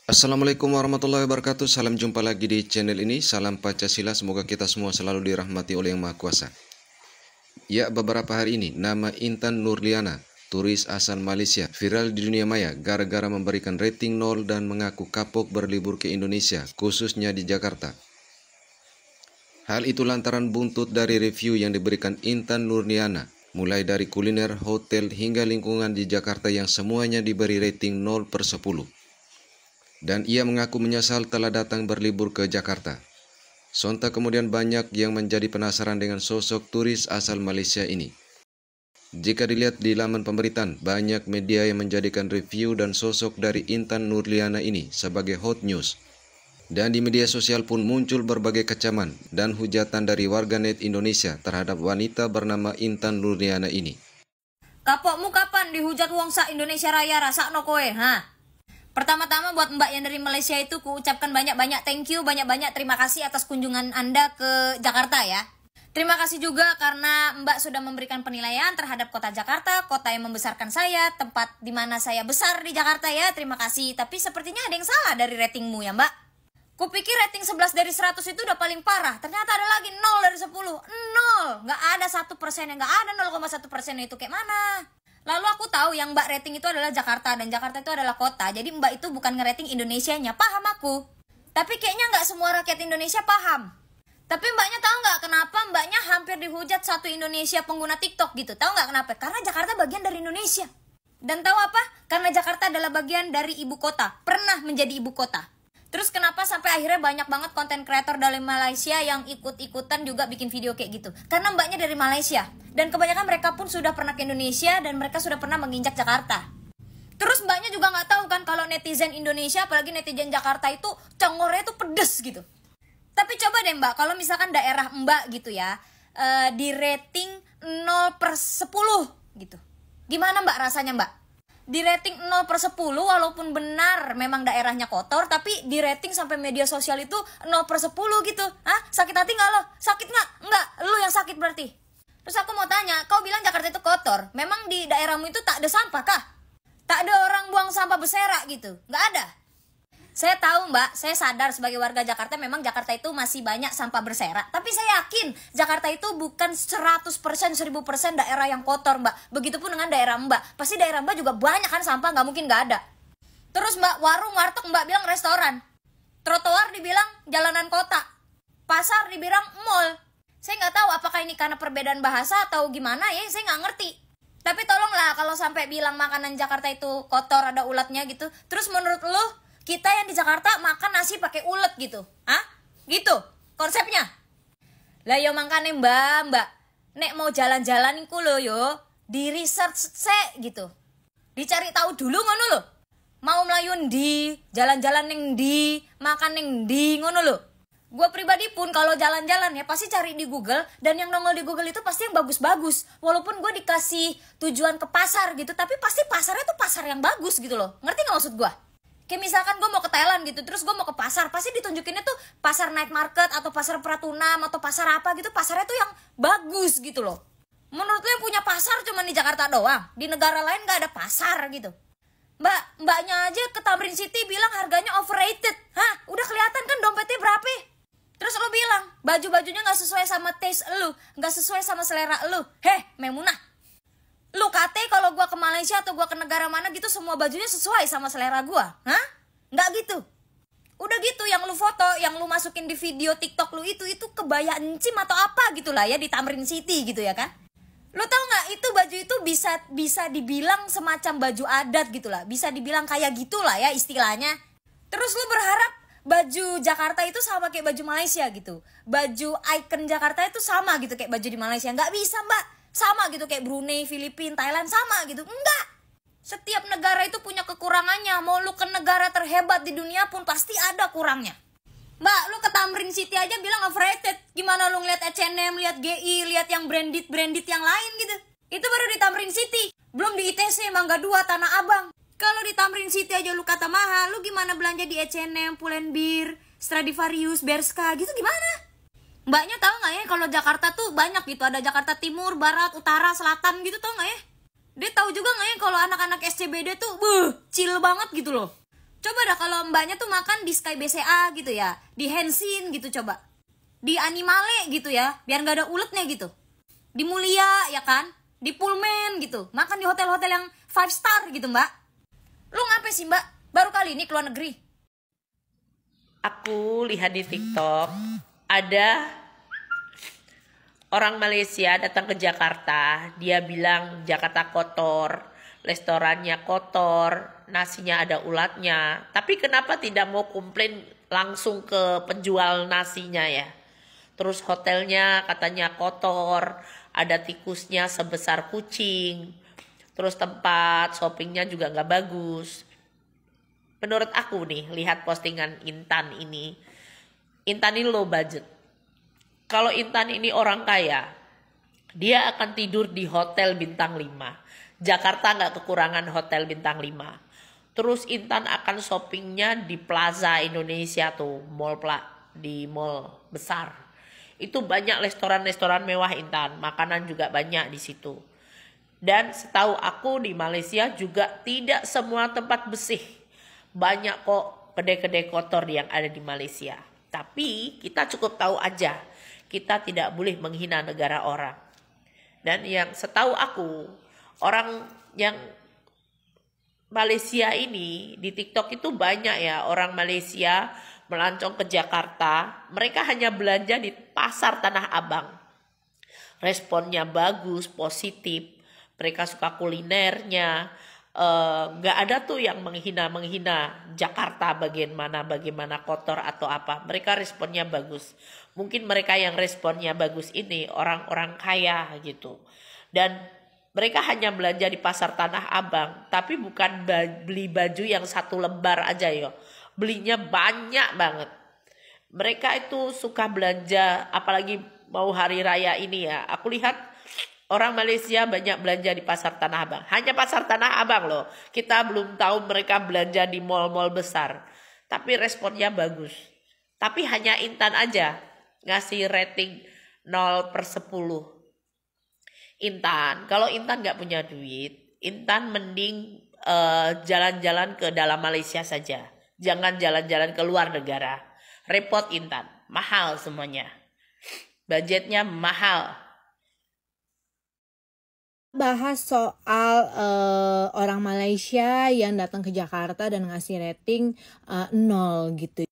Assalamualaikum warahmatullahi wabarakatuh. Salam jumpa lagi di channel ini. Salam Pancasila. Semoga kita semua selalu dirahmati oleh Yang Maha Kuasa. Ya, beberapa hari ini nama Intan Nurliana, turis asal Malaysia, viral di dunia maya gara-gara memberikan rating 0 dan mengaku kapok berlibur ke Indonesia, khususnya di Jakarta. Hal itu lantaran buntut dari review yang diberikan Intan Nurliana, mulai dari kuliner, hotel, hingga lingkungan di Jakarta yang semuanya diberi rating 0/10. Dan ia mengaku menyesal telah datang berlibur ke Jakarta. Sontak kemudian banyak yang menjadi penasaran dengan sosok turis asal Malaysia ini. Jika dilihat di laman pemberitaan, banyak media yang menjadikan review dan sosok dari Intan Nurliana ini sebagai hot news. Dan di media sosial pun muncul berbagai kecaman dan hujatan dari warganet Indonesia terhadap wanita bernama Intan Nurliana ini. Kapokmu kapan dihujat wong sak Indonesia Raya rasakno kowe, ha? Pertama-tama buat Mbak yang dari Malaysia itu ku ucapkan banyak-banyak thank you, banyak-banyak terima kasih atas kunjungan Anda ke Jakarta ya. Terima kasih juga karena Mbak sudah memberikan penilaian terhadap kota Jakarta, kota yang membesarkan saya, tempat di mana saya besar di Jakarta ya. Terima kasih. Tapi sepertinya ada yang salah dari ratingmu ya, Mbak. Kupikir rating 11 dari 100 itu udah paling parah. Ternyata ada lagi 0 dari 10. 0. Nggak ada 1%, nggak ada 0,1% itu kayak mana. Lalu aku tahu yang Mbak rating itu adalah Jakarta, dan Jakarta itu adalah kota. Jadi Mbak itu bukan ngerating Indonesianya, paham aku. Tapi kayaknya nggak semua rakyat Indonesia paham. Tapi Mbaknya tahu nggak kenapa Mbaknya hampir dihujat satu Indonesia pengguna TikTok gitu? Tahu nggak kenapa? Karena Jakarta bagian dari Indonesia. Dan tahu apa? Karena Jakarta adalah bagian dari ibu kota, pernah menjadi ibu kota. Terus kenapa sampai akhirnya banyak banget konten kreator dari Malaysia yang ikut-ikutan juga bikin video kayak gitu? Karena Mbaknya dari Malaysia. Dan kebanyakan mereka pun sudah pernah ke Indonesia dan mereka sudah pernah menginjak Jakarta. Terus Mbaknya juga nggak tahu kan kalau netizen Indonesia, apalagi netizen Jakarta itu congornya itu pedes gitu. Tapi coba deh Mbak, kalau misalkan daerah Mbak gitu ya, di rating 0/10 gitu. Gimana Mbak rasanya Mbak? Di rating 0/10 walaupun benar memang daerahnya kotor, tapi di rating sampai media sosial itu 0/10 gitu. Hah? Sakit hati nggak lo? Sakit nggak? Nggak, lu yang sakit berarti. Terus aku mau tanya, kau bilang Jakarta itu kotor, memang di daerahmu itu tak ada sampah kah? Tak ada orang buang sampah berserak gitu? Nggak ada? Saya tahu Mbak, saya sadar sebagai warga Jakarta memang Jakarta itu masih banyak sampah berserak. Tapi saya yakin Jakarta itu bukan 100%, 1000% daerah yang kotor Mbak. Begitupun dengan daerah Mbak. Pasti daerah Mbak juga banyak kan sampah, nggak mungkin nggak ada. Terus Mbak, warung, warteg Mbak bilang restoran. Trotoar dibilang jalanan kota. Pasar dibilang mall. Saya nggak tahu apakah ini karena perbedaan bahasa atau gimana ya, saya nggak ngerti. Tapi tolonglah kalau sampai bilang makanan Jakarta itu kotor, ada ulatnya gitu. Terus menurut lu, kita yang di Jakarta makan nasi pakai ulet gitu? Hah? Gitu konsepnya? Lah yo makane Mbak, nek mau jalan-jalan iku lho yo, di research sek gitu. Dicari tahu dulu ngono lho. Mau melayu ndi, jalan-jalan ning ndi, makan ning ndi ngono lho. Gue pribadi pun kalau jalan-jalan ya pasti cari di Google, dan yang nongol di Google itu pasti yang bagus-bagus. Walaupun gue dikasih tujuan ke pasar gitu, tapi pasti pasarnya tuh pasar yang bagus gitu loh. Ngerti gak maksud gue? Kayak misalkan gue mau ke Thailand gitu, terus gue mau ke pasar, pasti ditunjukinnya tuh pasar night market atau pasar Pratunam atau pasar apa gitu, pasarnya tuh yang bagus gitu loh. Menurut lo yang punya pasar cuma di Jakarta doang? Di negara lain gak ada pasar gitu? Mbaknya aja ke Tamrin City bilang harganya overrated. Hah? Udah kelihatan kan dompetnya berapa? Terus lo bilang baju-bajunya gak sesuai sama taste lo, gak sesuai sama selera lo. Heh, Memunah, lu kate kalau gue ke Malaysia atau gue ke negara mana gitu semua bajunya sesuai sama selera gue? Hah? Nggak gitu. Udah gitu yang lu foto, yang lu masukin di video TikTok lu itu kebaya encim atau apa gitu lah ya di Tamrin City gitu ya kan? Lu tau nggak itu baju itu bisa dibilang semacam baju adat gitu lah, bisa dibilang kayak gitulah ya istilahnya. Terus lu berharap baju Jakarta itu sama kayak baju Malaysia gitu, baju icon Jakarta itu sama gitu kayak baju di Malaysia? Nggak bisa Mbak. Sama gitu kayak Brunei, Filipina, Thailand sama gitu. Enggak. Setiap negara itu punya kekurangannya. Mau lu ke negara terhebat di dunia pun pasti ada kurangnya. Mbak, lu ke Tamrin City aja bilang overrated. Gimana lu ngeliat H&M, lihat GI, lihat yang branded yang lain gitu. Itu baru di Tamrin City. Belum di ITC, Mangga 2, Tanah Abang. Kalau di Tamrin City aja lu kata mahal, lu gimana belanja di H&M, Pull&Bear, Stradivarius, Bershka gitu gimana? Mbaknya tahu nggak ya kalau Jakarta tuh banyak gitu, ada Jakarta Timur, Barat, Utara, Selatan gitu, tahu nggak ya? Dia kalau anak-anak SCBD tuh chill banget gitu loh. Coba dah kalau mbaknya tuh makan di Sky BCA gitu ya, di Hensin gitu coba, di Animale gitu ya, biar nggak ada uletnya gitu, di Mulia ya kan, di Pullman gitu, makan di hotel-hotel yang 5 star gitu mbak. Lu ngapain sih mbak? Baru kali ini keluar negeri? Aku lihat di TikTok ada orang Malaysia datang ke Jakarta. Dia bilang Jakarta kotor, restorannya kotor, nasinya ada ulatnya. Tapi kenapa tidak mau komplain langsung ke penjual nasinya ya? Terus hotelnya katanya kotor, ada tikusnya sebesar kucing. Terus tempat shoppingnya juga nggak bagus. Menurut aku nih, lihat postingan Intan ini low budget. Kalau Intan ini orang kaya, dia akan tidur di hotel bintang 5. Jakarta nggak kekurangan hotel bintang 5. Terus Intan akan shoppingnya di Plaza Indonesia tuh, di mall besar. Itu banyak restoran-restoran mewah Intan, makanan juga banyak di situ. Dan setahu aku di Malaysia juga tidak semua tempat bersih. Banyak kok kedai-kedai kotor yang ada di Malaysia. Tapi kita cukup tahu aja, kita tidak boleh menghina negara orang. Dan yang setahu aku, orang yang Malaysia ini di TikTok itu banyak ya, orang Malaysia melancong ke Jakarta. Mereka hanya belanja di pasar Tanah Abang. Responnya bagus, positif. Mereka suka kulinernya. Nggak ada tuh yang menghina Jakarta bagaimana kotor atau apa. Mereka responnya bagus. Mungkin mereka yang responnya bagus ini orang-orang kaya gitu. Dan mereka hanya belanja di pasar Tanah Abang, tapi bukan beli baju yang 1 lembar aja yo. Belinya banyak banget. Mereka itu suka belanja, apalagi mau hari raya ini ya. Aku lihat orang Malaysia banyak belanja di pasar Tanah Abang. Hanya pasar Tanah Abang loh. Kita belum tahu mereka belanja di mall-mall besar. Tapi responnya bagus. Tapi hanya Intan aja ngasih rating 0/10. Intan, kalau Intan gak punya duit, Intan mending jalan-jalan ke dalam Malaysia saja. Jangan jalan-jalan ke luar negara. Repot Intan, mahal semuanya. Budgetnya mahal. Bahas soal orang Malaysia yang datang ke Jakarta dan ngasih rating 0 gitu.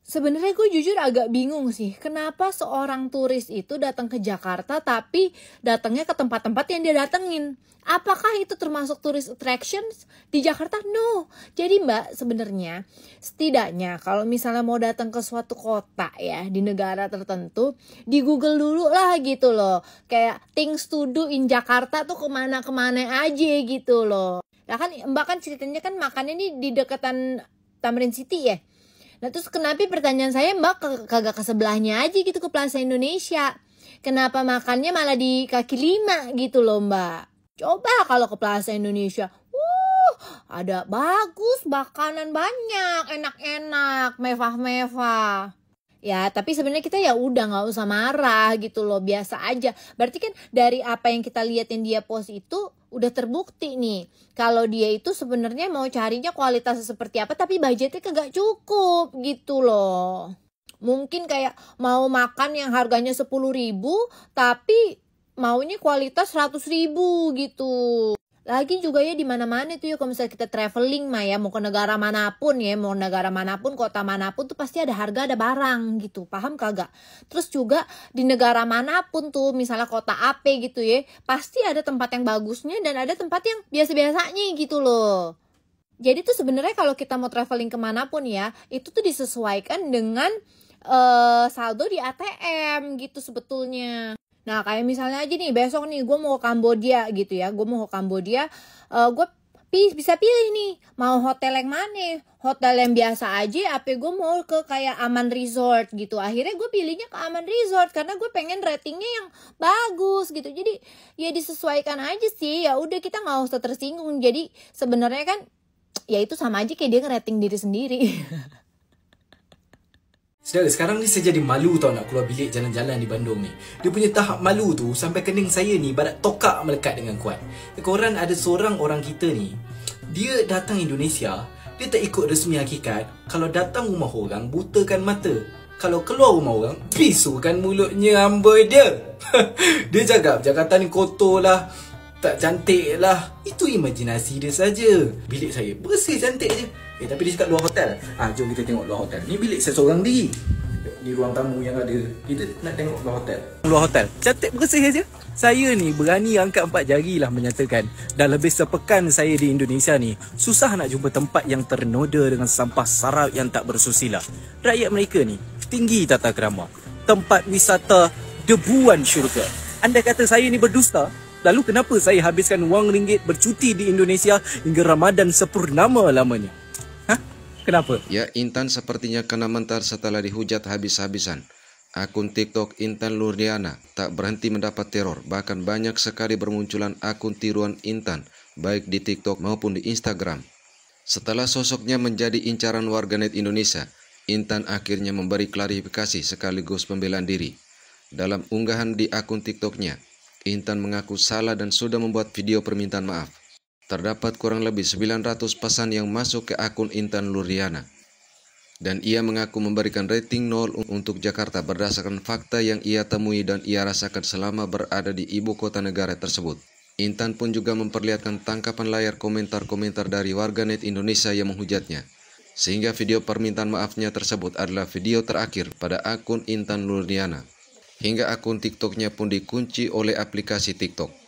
Sebenarnya gue jujur agak bingung sih, kenapa seorang turis itu datang ke Jakarta tapi datangnya ke tempat-tempat yang dia datengin. Apakah itu termasuk tourist attractions di Jakarta? No. Jadi mbak, sebenarnya setidaknya kalau misalnya mau datang ke suatu kota ya di negara tertentu, di Google dulu lah gitu loh. Kayak things to do in Jakarta tuh kemana-kemana aja gitu loh. Nah kan mbak kan ceritanya kan makannya nih di deketan Tamrin City ya. Nah terus kenapa pertanyaan saya mbak kagak ke sebelahnya aja gitu ke Plaza Indonesia. Kenapa makannya malah di kaki 5 gitu loh mbak. Coba kalau ke Plaza Indonesia. Ada bagus, makanan banyak, enak-enak, mewah-mewah. Ya tapi sebenarnya kita ya udah gak usah marah gitu loh, biasa aja. Berarti kan dari apa yang kita liatin dia post itu udah terbukti nih kalau dia itu sebenarnya mau carinya kualitasnya seperti apa tapi budgetnya kagak cukup gitu loh. Mungkin kayak mau makan yang harganya 10.000 tapi maunya kualitas 100.000 gitu. Lagi juga ya di mana-mana tuh ya kalau misalnya kita traveling mah ya mau ke negara manapun ya, mau negara manapun, kota manapun tuh pasti ada harga, ada barang gitu. Paham kagak? Terus juga di negara manapun tuh misalnya kota AP gitu ya, pasti ada tempat yang bagusnya dan ada tempat yang biasa-biasanya gitu loh. Jadi tuh sebenarnya kalau kita mau traveling kemanapun ya, itu tuh disesuaikan dengan saldo di ATM gitu sebetulnya. Nah kayak misalnya aja nih besok nih gue mau ke Kamboja gitu ya. Gue mau ke Kamboja, gue bisa pilih nih mau hotel yang mana. Hotel yang biasa aja apa gue mau ke kayak Aman Resort gitu. Akhirnya gue pilihnya ke Aman Resort karena gue pengen ratingnya yang bagus gitu. Jadi ya disesuaikan aja sih. Ya udah kita gak usah tersinggung. Jadi sebenarnya kan ya itu sama aja kayak dia ngerating diri sendiri. Saudara, sekarang ni saya jadi malu tau nak keluar bilik jalan-jalan di Bandung ni. Dia punya tahap malu tu sampai kening saya ni barat tokak melekat dengan kuat. Korang ada seorang orang kita ni, dia datang Indonesia, dia tak ikut resmi hakikat. Kalau datang rumah orang, butakan mata. Kalau keluar rumah orang, bisukan mulutnya amboi dia. Dia cakap Jakarta ni kotor lah, tak cantik lah. Itu imajinasi dia saja. Bilik saya bersih cantik je. Tapi dia cakap luar hotel. Jom kita tengok luar hotel. Ni bilik saya seorang diri. Ni ruang tamu yang ada. Kita nak tengok luar hotel. Luar hotel cantik bersih aja. Saya ni berani angkat 4 jari lah menyatakan, dah lebih sepekan saya di Indonesia ni, susah nak jumpa tempat yang ternoda dengan sampah sarap yang tak bersusila. Rakyat mereka ni tinggi tata krama, tempat wisata debuan syurga. Anda kata saya ni berdusta? Lalu kenapa saya habiskan wang ringgit bercuti di Indonesia hingga Ramadan sepurnama lamanya? Kenapa? Ya, Intan sepertinya kena mentar setelah dihujat habis-habisan. Akun TikTok Intan Nurliana tak berhenti mendapat teror. Bahkan banyak sekali bermunculan akun tiruan Intan, baik di TikTok maupun di Instagram. Setelah sosoknya menjadi incaran warganet Indonesia, Intan akhirnya memberi klarifikasi sekaligus pembelaan diri. Dalam unggahan di akun TikToknya, Intan mengaku salah dan sudah membuat video permintaan maaf. Terdapat kurang lebih 900 pesan yang masuk ke akun Intan Nurliana. Dan ia mengaku memberikan rating 0 untuk Jakarta berdasarkan fakta yang ia temui dan ia rasakan selama berada di ibu kota negara tersebut. Intan pun juga memperlihatkan tangkapan layar komentar-komentar dari warganet Indonesia yang menghujatnya. Sehingga video permintaan maafnya tersebut adalah video terakhir pada akun Intan Nurliana. Hingga akun TikToknya pun dikunci oleh aplikasi TikTok.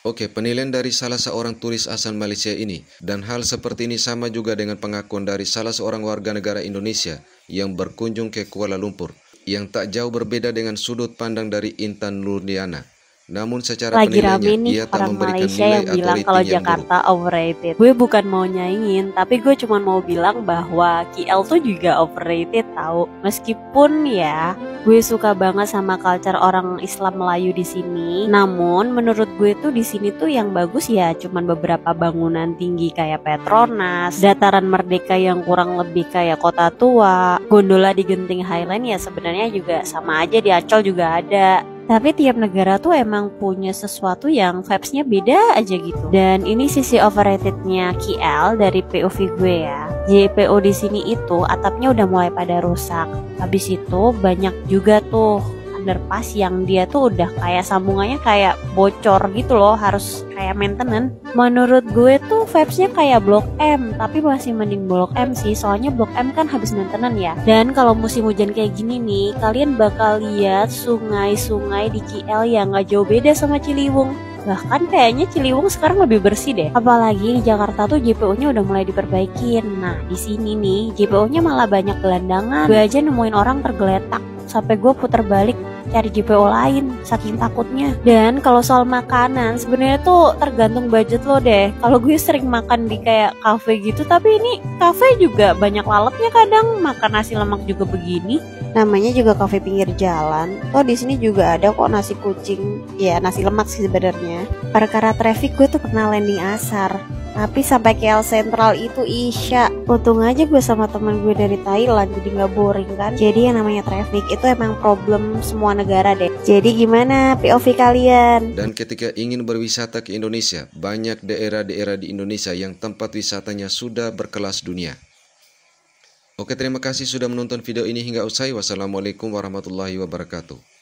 Oke, penilaian dari salah seorang turis asal Malaysia ini, dan hal seperti ini sama juga dengan pengakuan dari salah seorang warga negara Indonesia yang berkunjung ke Kuala Lumpur, yang tak jauh berbeda dengan sudut pandang dari Intan Nurliana. Namun secara lagi rame penilaiannya, nih ia tak orang memberikan Malaysia nilai yang atau bilang rating kalau yang Jakarta buruk. overrated. Gue bukan mau nyaingin, tapi gue cuma mau bilang bahwa KL tuh juga overrated tahu. Meskipun ya, gue suka banget sama culture orang Islam Melayu di sini. Namun menurut gue tuh di sini tuh yang bagus ya cuman beberapa bangunan tinggi kayak Petronas, dataran Merdeka yang kurang lebih kayak Kota Tua, gondola di Genting Highland ya sebenarnya juga sama aja, di Ancol juga ada. Tapi tiap negara tuh emang punya sesuatu yang vibes-nya beda aja gitu. Dan ini sisi overrated-nya KL dari POV gue ya. JPO di sini itu atapnya udah mulai pada rusak. Habis itu banyak juga tuh underpass yang dia tuh udah kayak sambungannya kayak bocor gitu loh, harus kayak maintenance. Menurut gue tuh vibes-nya kayak Blok M, tapi masih mending Blok M sih, soalnya Blok M kan habis maintenance ya. Dan kalau musim hujan kayak gini nih, kalian bakal lihat sungai-sungai di KL yang gak jauh beda sama Ciliwung. Bahkan kayaknya Ciliwung sekarang lebih bersih deh. Apalagi di Jakarta tuh JPO-nya udah mulai diperbaikin. Nah di sini nih JPO-nya malah banyak gelandangan. Gue aja nemuin orang tergeletak sampai gue puter balik cari JPO lain saking takutnya. Dan kalau soal makanan sebenarnya tuh tergantung budget lo deh. Kalau gue sering makan di kayak kafe gitu, tapi ini kafe juga banyak lalatnya kadang, makan nasi lemak juga begini. Namanya juga kafe pinggir jalan. Oh di sini juga ada kok nasi kucing. Ya nasi lemak sih sebenarnya. Perkara traffic gue tuh pernah landing asar. Tapi sampai KL Sentral itu Isya. Untung aja gue sama temen gue dari Thailand, jadi gak boring kan. Jadi yang namanya traffic itu emang problem semua negara deh. Jadi gimana POV kalian? Dan ketika ingin berwisata ke Indonesia, banyak daerah-daerah di Indonesia yang tempat wisatanya sudah berkelas dunia. Oke, terima kasih sudah menonton video ini hingga usai. Wassalamualaikum warahmatullahi wabarakatuh.